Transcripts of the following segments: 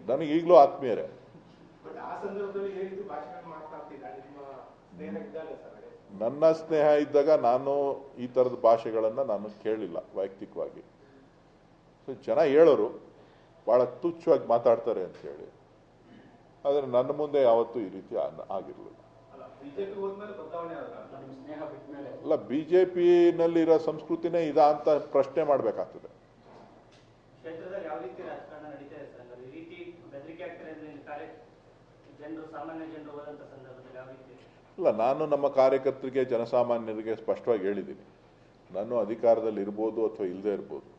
ನನಗೆ ಈಗಲೂ ಆತ್ಮೀಯರೇ. ನನ್ನ ಸ್ನೇಹ ಇದ್ದಾಗ ನಾನು ಈ ಥರದ ಭಾಷೆಗಳನ್ನು ನಾನು ಕೇಳಿಲ್ಲ ವೈಯಕ್ತಿಕವಾಗಿ. ಸೊ ಜನ ಹೇಳೋರು ಭಾಳ ತುಚ್ಛವಾಗಿ ಮಾತಾಡ್ತಾರೆ ಅಂತ ಹೇಳಿ, ಆದರೆ ನನ್ನ ಮುಂದೆ ಯಾವತ್ತೂ ಈ ರೀತಿ ಆಗಿರಲಿಲ್ಲ. ಅಲ್ಲ, BJP-ನಲ್ಲಿರೋ ಸಂಸ್ಕೃತಿನೇ ಇದಾ ಅಂತ ಪ್ರಶ್ನೆ ಮಾಡಬೇಕಾಗ್ತದೆ. ಇಲ್ಲ, ನಾನು ನಮ್ಮ ಕಾರ್ಯಕರ್ತರಿಗೆ ಜನಸಾಮಾನ್ಯರಿಗೆ ಸ್ಪಷ್ಟವಾಗಿ ಹೇಳಿದ್ದೀನಿ, ನಾನು ಅಧಿಕಾರದಲ್ಲಿ ಇರ್ಬೋದು ಅಥವಾ ಇಲ್ಲದೆ ಇರ್ಬೋದು,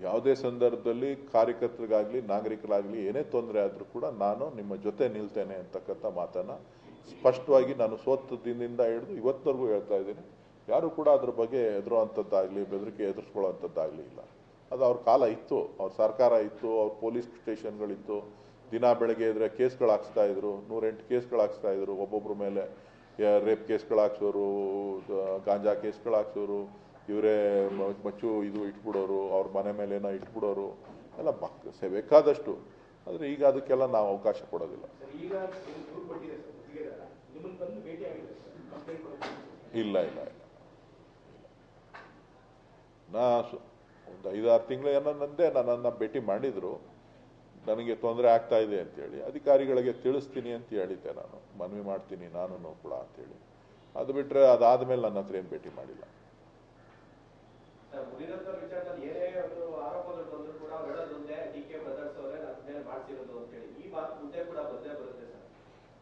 ಯಾವುದೇ ಸಂದರ್ಭದಲ್ಲಿ ಕಾರ್ಯಕರ್ತರಿಗಾಗಲಿ ನಾಗರಿಕರಾಗಲಿ ಏನೇ ತೊಂದರೆ ಆದರೂ ಕೂಡ ನಾನು ನಿಮ್ಮ ಜೊತೆ ನಿಲ್ತೇನೆ ಅಂತಕ್ಕಂಥ ಮಾತನ್ನು ಸ್ಪಷ್ಟವಾಗಿ ನಾನು ಸೋತ ದಿನದಿಂದ ಹಿಡಿದು ಇವತ್ತಿನವರೆಗೂ ಹೇಳ್ತಾ ಇದ್ದೀನಿ. ಯಾರು ಕೂಡ ಅದ್ರ ಬಗ್ಗೆ ಎದುರುವಂಥದ್ದಾಗಲಿ ಬೆದರಿಕೆ ಎದುರಿಸ್ಕೊಳ್ಳೋವಂಥದ್ದಾಗಲಿ ಇಲ್ಲ. ಅದು ಅವ್ರ ಕಾಲ ಇತ್ತು, ಅವ್ರ ಸರ್ಕಾರ ಇತ್ತು, ಅವ್ರ ಪೊಲೀಸ್ ಸ್ಟೇಷನ್ಗಳಿತ್ತು. ದಿನ ಬೆಳಗ್ಗೆ ಇದ್ರೆ ಕೇಸ್ಗಳು ಹಾಕ್ಸ್ತಾ ಇದ್ರು, 108 ಕೇಸ್ಗಳು ಹಾಕ್ಸ್ತಾ ಇದ್ರು. ಒಬ್ಬೊಬ್ಬರ ಮೇಲೆ ರೇಪ್ ಕೇಸ್ಗಳು ಹಾಕ್ಸೋರು, ಗಾಂಜಾ ಕೇಸ್ಗಳು ಹಾಕ್ಸೋರು, ಇವರೇ ಮಚ್ಚು ಇದು ಇಟ್ಬಿಡೋರು, ಅವ್ರ ಮನೆ ಮೇಲೆ ಏನೋ ಇಟ್ಬಿಡೋರು, ಎಲ್ಲ ಬೇಕಾದಷ್ಟು. ಆದರೆ ಈಗ ಅದಕ್ಕೆಲ್ಲ ನಾವು ಅವಕಾಶ ಕೊಡೋದಿಲ್ಲ. ಇಲ್ಲ ಇಲ್ಲ ಇಲ್ಲ, ಒಂದು 5-6 ತಿಂಗಳು ಏನೋ ನನ್ನನ್ನು ಭೇಟಿ ಮಾಡಿದ್ರು. ನನಗೆ ತೊಂದರೆ ಆಗ್ತಾ ಇದೆ ಅಂತೇಳಿ ಅಧಿಕಾರಿಗಳಿಗೆ ತಿಳಿಸ್ತೀನಿ ಅಂತ ಹೇಳಿದ್ದೆ, ನಾನು ಮನವಿ ಮಾಡ್ತೀನಿ ನಾನು ಕೂಡ ಅಂತೇಳಿ. ಅದು ಬಿಟ್ಟರೆ ಅದಾದಮೇಲೆ ನನ್ನ ಹತ್ರ ಏನು ಭೇಟಿ ಮಾಡಿಲ್ಲ.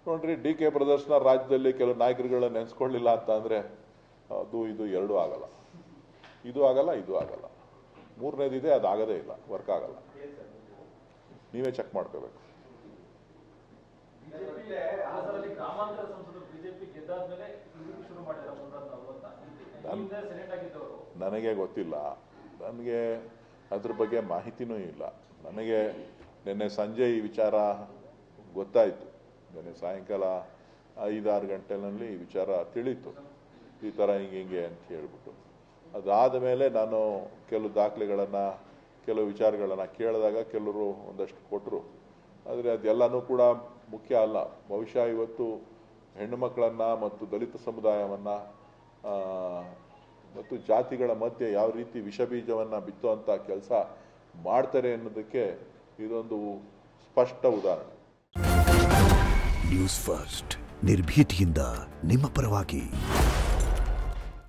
ನೋಡ್ರಿ, DK ಬ್ರದರ್ಸ್ನ ರಾಜ್ಯದಲ್ಲಿ ಕೆಲವು ನಾಯಕರುಗಳನ್ನ ನೆನೆಸ್ಕೊಳ್ಳಿಲ್ಲ ಅಂತ ಅಂದರೆ ಅದು ಇದು ಎರಡೂ ಆಗಲ್ಲ. ಇದು ಆಗಲ್ಲ, ಇದು ಆಗಲ್ಲ. ಮೂರನೇದಿದೆ, ಅದು ಆಗದೇ ಇಲ್ಲ, ವರ್ಕ್ ಆಗಲ್ಲ. ನೀವೇ ಚೆಕ್ ಮಾಡ್ಕೋಬೇಕು. ನನಗೆ ಗೊತ್ತಿಲ್ಲ, ನನಗೆ ಅದ್ರ ಬಗ್ಗೆ ಮಾಹಿತಿನೂ ಇಲ್ಲ. ನನಗೆ ನಿನ್ನೆ ಸಂಜೆ ಈ ವಿಚಾರ ಗೊತ್ತಾಯಿತು. ನಿನ್ನೆ ಸಾಯಂಕಾಲ 5-6 ಗಂಟೆನಲ್ಲಿ ಈ ವಿಚಾರ ತಿಳಿಯಿತು, ಈ ಥರ ಹಿಂಗೆ ಅಂತ ಹೇಳ್ಬಿಟ್ಟು. ಅದಾದ ಮೇಲೆ ನಾನು ಕೆಲವು ದಾಖಲೆಗಳನ್ನು, ಕೆಲವು ವಿಚಾರಗಳನ್ನು ಕೇಳಿದಾಗ ಕೆಲವರು ಒಂದಷ್ಟು ಕೊಟ್ಟರು. ಆದರೆ ಅದೆಲ್ಲನೂ ಕೂಡ ಮುಖ್ಯ ಅಲ್ಲ. ಬಹುಶಃ ಇವತ್ತು ಹೆಣ್ಣು ಮಕ್ಕಳನ್ನು ಮತ್ತು ದಲಿತ ಸಮುದಾಯವನ್ನು ಮತ್ತು ಜಾತಿಗಳ ಮಧ್ಯೆ ಯಾವ ರೀತಿ ವಿಷಬೀಜವನ್ನು ಬಿತ್ತುವಂಥ ಕೆಲಸ ಮಾಡ್ತಾರೆ ಅನ್ನೋದಕ್ಕೆ ಇದೊಂದು ಸ್ಪಷ್ಟ ಉದಾಹರಣೆ. ನ್ಯೂಸ್ ಫಸ್ಟ್, ನಿರ್ಭೀತಿಯಿಂದ ನಿಮ್ಮ ಪರವಾಗಿ.